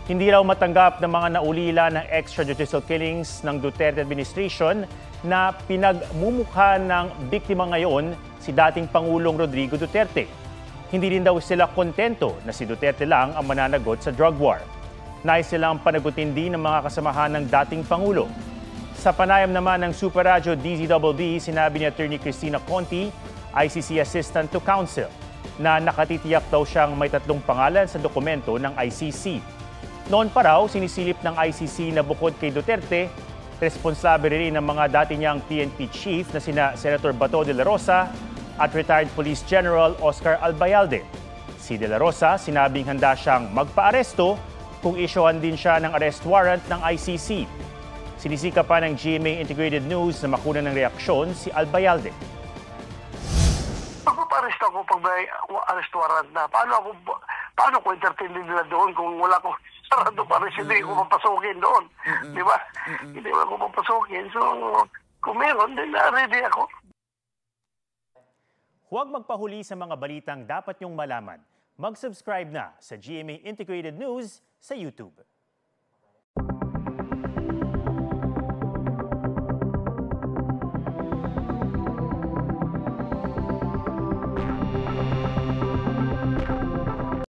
Hindi raw matanggap ng mga naulila ng extrajudicial killings ng Duterte administration na pinagmumukha ng biktima ngayon si dating Pangulong Rodrigo Duterte. Hindi rin daw sila kontento na si Duterte lang ang mananagot sa drug war. Nais silang panagutin din ng mga kasamahan ng dating Pangulo. Sa panayam naman ng Super Radyo DZBB, sinabi ni Attorney Cristina Conti, ICC Assistant to Counsel, na nakatitiyak daw siyang may 3 pangalan sa dokumento ng ICC. Noon pa raw, sinisilip ng ICC na bukod kay Duterte, responsable rin ng mga dati niyang PNP chief na sina Senator Bato de la Rosa at retired Police General Oscar Albayalde. Si de la Rosa sinabing handa siyang magpaaresto kung isyohan din siya ng arrest warrant ng ICC. Sinisika pa ng GMA Integrated News na makuna ng reaksyon si Albayalde. Magpaparesto ako pag may arrest warrant na. Paano ko entertainin nila doon kung wala ko sarado pa rin, hindi ko papasukin doon. Di ba? Hindi ko papasukin. So, kung meron, then ready ako. Huwag magpahuli sa mga balitang dapat niyong malaman. Mag-subscribe na sa GMA Integrated News sa YouTube.